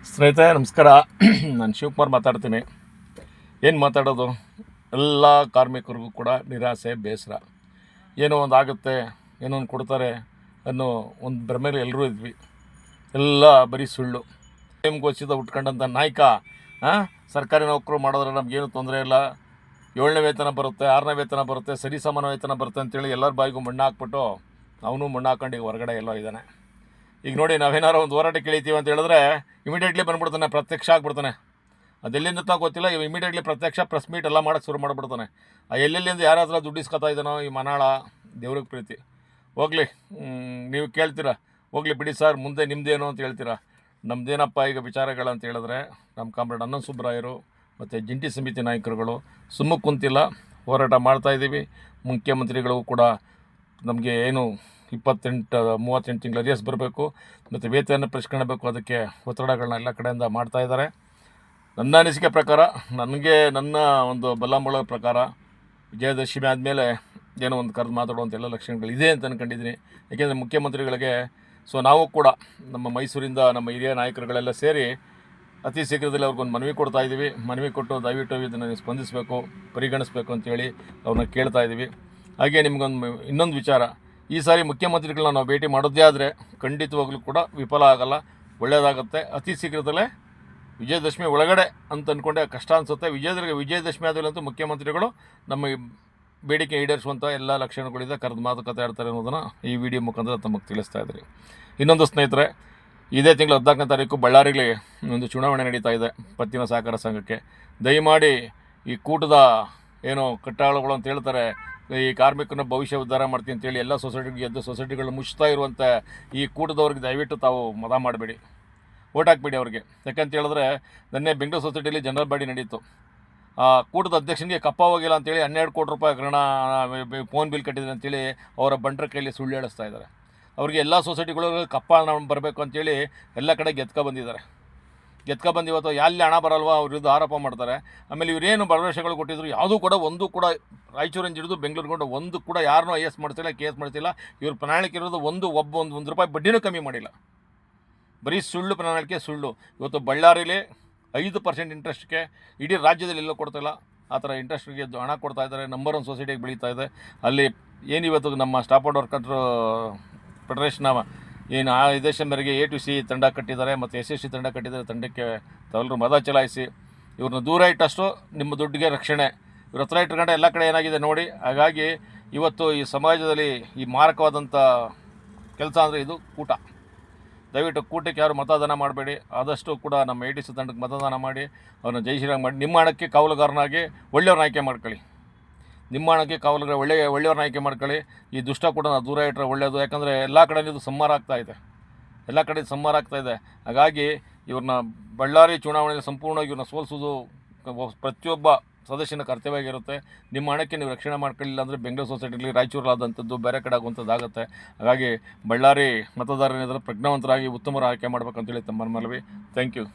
ಸ್ನೇಹಿತರೆ ನಮಸ್ಕಾರ. ನಾನು ಶಿವಕುಮಾರ್ ಮಾತಾಡ್ತೀನಿ. ಏನು ಮಾತಾಡೋದು, ಎಲ್ಲ ಕಾರ್ಮಿಕರಿಗೂ ಕೂಡ ನಿರಾಸೆ, ಬೇಸರ. ಏನೋ ಒಂದು ಆಗುತ್ತೆ, ಏನೋ ಒಂದು ಕೊಡ್ತಾರೆ ಅನ್ನೋ ಒಂದು ಭ್ರಮೆಯಲ್ಲಿ ಎಲ್ಲರೂ ಇದ್ವಿ. ಎಲ್ಲ ಬರೀ ಸುಳ್ಳು. ಘೋಷಿತ ಉಟ್ಕೊಂಡಂಥ ನಾಯಕ ಸರ್ಕಾರಿ ನೌಕರು ಮಾಡಿದ್ರೆ ನಮಗೇನು ತೊಂದರೆ ಇಲ್ಲ, 7ನೇ ವೇತನ ಬರುತ್ತೆ, 6ನೇ ವೇತನ ಬರುತ್ತೆ, ಸರಿಸಮಾನ ವೇತನ ಬರುತ್ತೆ ಅಂತೇಳಿ ಎಲ್ಲರ ಬಾಯಿಗೂ ಮಣ್ಣು ಹಾಕ್ಬಿಟ್ಟು ಅವನು ಮಣ್ಣು ಹಾಕೊಂಡು ಈಗ ಹೊರಗಡೆ ಎಲ್ಲೋ ಇದ್ದಾನೆ. ಈಗ ನೋಡಿ, ನಾವೇನಾರು ಒಂದು ಹೋರಾಟ ಕೇಳಿತೀವಿ ಅಂತ ಹೇಳಿದ್ರೆ ಇಮಿಡಿಯೇಟ್ಲಿ ಬಂದ್ಬಿಡ್ತಾನೆ, ಪ್ರತ್ಯಕ್ಷ ಆಗ್ಬಿಡ್ತಾನೆ. ಅದೆಲ್ಲಿಂದ ಗೊತ್ತಿಲ್ಲ, ಇಮಿಡಿಯೇಟ್ಲಿ ಪ್ರತ್ಯಕ್ಷ ಪ್ರೆಸ್ ಮೀಟ್ ಎಲ್ಲ ಮಾಡೋಕ್ಕೆ ಶುರು ಮಾಡಿಬಿಡ್ತಾನೆ. ಎಲ್ಲೆಲ್ಲಿಂದ ಯಾರ ಹತ್ರ ದುಡ್ಡು ಇಸ್ಕೊತಾ ಇದ್ದಾನೋ ಈ ಮನಾಳ, ದೇವ್ರಿಗೆ ಪ್ರೀತಿ. ಹೋಗಲಿ, ನೀವು ಕೇಳ್ತೀರಾ, ಹೋಗಲಿ ಬಿಡಿ ಸರ್, ಮುಂದೆ ನಿಮ್ಮದೇನು ಅಂತ ಹೇಳ್ತೀರಾ. ನಮ್ಮದೇನಪ್ಪ ಈಗ ವಿಚಾರಗಳಂತ ಹೇಳಿದ್ರೆ, ನಮ್ಮ ಕಾಮ್ರೇಡ್ ಅನಂತ ಸುಬ್ಬರಾಯರು ಮತ್ತು ಜಂಟಿ ಸಮಿತಿ ನಾಯಕರುಗಳು ಸುಮ್ಮನೆ ಕುಂತಿಲ್ಲ, ಹೋರಾಟ ಮಾಡ್ತಾಯಿದ್ದೀವಿ. ಮುಖ್ಯಮಂತ್ರಿಗಳು ಕೂಡ ನಮಗೆ ಏನು 38 ತಿಂಗಳ ಅರಿಯಸ್ ಬರಬೇಕು ಮತ್ತು ವೇತನ ಪರಿಷ್ಕರಣೆ ಬೇಕು, ಅದಕ್ಕೆ ಒತ್ತಡಗಳನ್ನ ಎಲ್ಲ ಕಡೆಯಿಂದ ಮಾಡ್ತಾಯಿದ್ದಾರೆ. ನನ್ನ ಅನಿಸಿಕೆ ಪ್ರಕಾರ, ನನ್ನ ಒಂದು ಬಲ್ಲಂಬಳ ಪ್ರಕಾರ ವಿಜಯದಶಮಿ ಆದಮೇಲೆ ಏನೋ ಒಂದು ಕರೆದು ಮಾತಾಡುವಂಥ ಎಲ್ಲ ಲಕ್ಷಣಗಳಿದೆ ಅಂತ ಅಂದ್ಕೊಂಡಿದ್ದೀನಿ. ಏಕೆಂದರೆ ಮುಖ್ಯಮಂತ್ರಿಗಳಿಗೆ ನಾವು ಕೂಡ ನಮ್ಮ ಮೈಸೂರಿಂದ ನಮ್ಮ ಹಿರಿಯ ನಾಯಕರುಗಳೆಲ್ಲ ಸೇರಿ ಅತಿ ಶೀಘ್ರದಲ್ಲಿ ಅವ್ರಿಗೊಂದು ಮನವಿ ಕೊಡ್ತಾಯಿದ್ದೀವಿ. ಮನವಿ ಕೊಟ್ಟು ದಯವಿಟ್ಟು ಇದನ್ನು ಸ್ಪಂದಿಸಬೇಕು, ಪರಿಗಣಿಸಬೇಕು ಅಂತೇಳಿ ಅವ್ರನ್ನ ಕೇಳ್ತಾಯಿದ್ದೀವಿ. ಹಾಗೆ ನಿಮಗೊಂದು ಇನ್ನೊಂದು ವಿಚಾರ, ಈ ಸಾರಿ ಮುಖ್ಯಮಂತ್ರಿಗಳನ್ನ ನಾವು ಭೇಟಿ ಮಾಡೋದೇ ಆದರೆ ಖಂಡಿತವಾಗ್ಲೂ ಕೂಡ ವಿಫಲ ಆಗಲ್ಲ, ಒಳ್ಳೆಯದಾಗುತ್ತೆ. ಅತಿ ಶೀಘ್ರದಲ್ಲೇ ವಿಜಯದಶಮಿ ಒಳಗಡೆ ಅಂತ ಅಂದ್ಕೊಂಡೆ ಕಷ್ಟ ಅನಿಸುತ್ತೆ. ವಿಜಯದಶಮಿ ಆದಮೇಲಂತೂ ಮುಖ್ಯಮಂತ್ರಿಗಳು ನಮ್ಮ ಬೇಡಿಕೆ ಈಡೇರಿಸುವಂಥ ಎಲ್ಲ ಲಕ್ಷಣಗಳಿಂದ ಕರೆದು ಮಾತುಕತೆ ಆಡ್ತಾರೆ ಅನ್ನೋದನ್ನು ಈ ವಿಡಿಯೋ ಮುಖಾಂತರ ತಮಗೆ ತಿಳಿಸ್ತಾ ಇದ್ರಿ. ಇನ್ನೊಂದು ಸ್ನೇಹಿತರೆ, ಇದೇ ತಿಂಗಳು 14ನೇ ತಾರೀಕು ಬಳ್ಳಾರಿಲಿ ಒಂದು ಚುನಾವಣೆ ನಡೀತಾ ಇದೆ ಪತ್ತಿನ ಸಹಕಾರ ಸಂಘಕ್ಕೆ. ದಯಮಾಡಿ ಈ ಕೂಟದ ಏನೋ ಕಟ್ಟಾಳುಗಳು ಅಂತ ಹೇಳ್ತಾರೆ, ಈ ಕಾರ್ಮಿಕನ ಭವಿಷ್ಯ ಉದ್ಧಾರ ಮಾಡ್ತೀನಿ ಅಂತೇಳಿ ಎಲ್ಲ ಸೊಸೈಟಿಗಳು ಮುಚ್ತಾ ಇರುವಂಥ ಈ ಕೂಟದವ್ರಿಗೆ ದಯವಿಟ್ಟು ತಾವು ಮತ ಮಾಡಬೇಡಿ, ಓಟ್ ಹಾಕ್ಬೇಡಿ ಅವ್ರಿಗೆ. ಯಾಕಂತ ಹೇಳಿದ್ರೆ ನೆನ್ನೆ ಬೆಂಗಳೂರು ಸೊಸೈಟಿಯಲ್ಲಿ ಜನರಲ್ ಬಾಡಿ ನಡೀತು. ಆ ಕೂಟದ ಅಧ್ಯಕ್ಷನಿಗೆ ಕಪ್ಪ ಹೋಗಿಲ್ಲ ಅಂತೇಳಿ 12 ಕೋಟಿ ರೂಪಾಯಿ ಹಗರಣ ಫೋನ್ ಬಿಲ್ ಕಟ್ಟಿದ್ರು ಅಂತೇಳಿ ಅವರ ಬಂಟರ ಕೈಯಲ್ಲಿ ಸುಳ್ಳು ಹೇಳಿಸ್ತಾ ಇದ್ದಾರೆ. ಅವ್ರಿಗೆ ಎಲ್ಲ ಸೊಸೈಟಿಗಳು ಕಪ್ಪ ಹಣ ಬರಬೇಕು ಅಂತೇಳಿ ಎಲ್ಲ ಕಡೆ ಬಂದು ಇವತ್ತು ಎಲ್ಲಿ ಹಣ ಬರಲ್ವಾ ಅವ್ರ ವಿರುದ್ಧ ಆರೋಪ ಮಾಡ್ತಾರೆ. ಆಮೇಲೆ ಇವರೇನು ಭರವಸೆಗಳು ಕೊಟ್ಟಿದ್ರು, ಯಾವುದೂ ಕೂಡ ಒಂದು ಕೂಡ ರಾಯಚೂರಿಂದ ಹಿಡಿದು ಬೆಂಗಳೂರುಗೊಂಡು ಒಂದು ಕೂಡ ಯಾರನ್ನೂ ಐ ಎಸ್ ಮಾಡ್ತಿಲ್ಲ, ಕೇಸ್ ಮಾಡ್ತಿಲ್ಲ. ಇವ್ರ ಪ್ರಣಾಳಿಕೆ ಇರೋದು ಒಂದು ರೂಪಾಯಿ ಬಡ್ಡಿನೂ ಕಮ್ಮಿ ಮಾಡಿಲ್ಲ. ಬರೀ ಸುಳ್ಳು ಪ್ರಣಾಳಿಕೆ, ಸುಳ್ಳು. ಇವತ್ತು ಬಳ್ಳಾರಿಲಿ 5% ಇಂಟ್ರೆಸ್ಟ್ಗೆ ಇಡೀ ರಾಜ್ಯದಲ್ಲಿ ಎಲ್ಲೂ ಕೊಡ್ತಾಯಿಲ್ಲ, ಆ ಥರ ಇಂಟ್ರೆಸ್ಟ್ಗೆ ಹಣ ಕೊಡ್ತಾ ಇದ್ದಾರೆ. ನಂಬರ್ 1 ಸೊಸೈಟಿಗೆ ಬೆಳೀತಾ ಇದೆ. ಅಲ್ಲಿ ಏನಿವತ್ತು ನಮ್ಮ ಸ್ಟಾಪ್ ಆ್ಯಂಡ್ ವರ್ಕರ್ ಫೆಡರೇಷನ್ ಏನು ಆದೇಶ ಮೇರೆಗೆ A to C ತಂಡ ಕಟ್ಟಿದ್ದಾರೆ ಮತ್ತು SSC ತಂಡ ಕಟ್ಟಿದ್ದಾರೆ. ತಂಡಕ್ಕೆ ತಾವೆಲ್ಲರೂ ಮತ ಚಲಾಯಿಸಿ ಇವ್ರನ್ನ ದೂರ ಇಟ್ಟಷ್ಟು ನಿಮ್ಮ ದುಡ್ಡಿಗೆ ರಕ್ಷಣೆ. ಇವ್ರ ಹತ್ರ ಇಟ್ಕೊಂಡ್ರೆ ಎಲ್ಲ ಕಡೆ ಏನಾಗಿದೆ ನೋಡಿ. ಹಾಗಾಗಿ ಇವತ್ತು ಈ ಸಮಾಜದಲ್ಲಿ ಈ ಮಾರಕವಾದಂಥ ಕೆಲಸ ಅಂದರೆ ಇದು ಕೂಟ. ದಯವಿಟ್ಟು ಕೂಟಕ್ಕೆ ಯಾರು ಮತದಾನ ಮಾಡಬೇಡಿ. ಆದಷ್ಟು ಕೂಡ ನಮ್ಮ ATC ತಂಡಕ್ಕೆ ಮತದಾನ ಮಾಡಿ ಅವ್ರನ್ನ ಜಯಶ್ರೀರಾಮ್ ಮಾಡಿ. ನಿಮ್ಮ ಹಣಕ್ಕೆ ಕಾವಲುಗಾರನಾಗಿ ಒಳ್ಳೆಯವ್ರನ್ನ ಆಯ್ಕೆ ಮಾಡ್ಕೊಳ್ಳಿ. ನಿಮ್ಮ ಹಣಕ್ಕೆ ಕಾವಲುಗಾರ ಒಳ್ಳೆಯವ್ರನ್ನ ಆಯ್ಕೆ ಮಾಡ್ಕೊಳ್ಳಿ. ಈ ದುಷ್ಟ ಕೂಡ ದೂರ ಇಟ್ಟರೆ ಒಳ್ಳೆಯದು. ಯಾಕಂದರೆ ಎಲ್ಲ ಕಡೆ ಇದು ಸಂಹಾರ ಆಗ್ತಾಯಿದೆ. ಹಾಗಾಗಿ ಇವ್ರನ್ನ ಬಳ್ಳಾರಿ ಚುನಾವಣೆಯಲ್ಲಿ ಸಂಪೂರ್ಣವಾಗಿ ಇವ್ರನ್ನ ಸೋಲಿಸೋದು ಪ್ರತಿಯೊಬ್ಬ ಸದಸ್ಯನ ಕರ್ತವ್ಯವಾಗಿರುತ್ತೆ. ನಿಮ್ಮ ಹಣಕ್ಕೆ ನೀವು ರಕ್ಷಣೆ ಮಾಡ್ಕೊಳ್ಳಿಲ್ಲ ಅಂದರೆ ಬೆಂಗಳೂರು ಸೊಸೈಟಿಲಿ ರಾಯಚೂರಲ್ಲಾದಂಥದ್ದು ಬೇರೆ ಕಡೆ ಆಗುವಂಥದ್ದಾಗುತ್ತೆ. ಹಾಗಾಗಿ ಬಳ್ಳಾರಿ ಮತದಾರರೇನಾದರೂ ಪ್ರಜ್ಞಾವಂತರಾಗಿ ಉತ್ತಮರ ಆಯ್ಕೆ ಮಾಡಬೇಕಂತೇಳಿ ತಮ್ಮ ಮನವಿ. Thank you.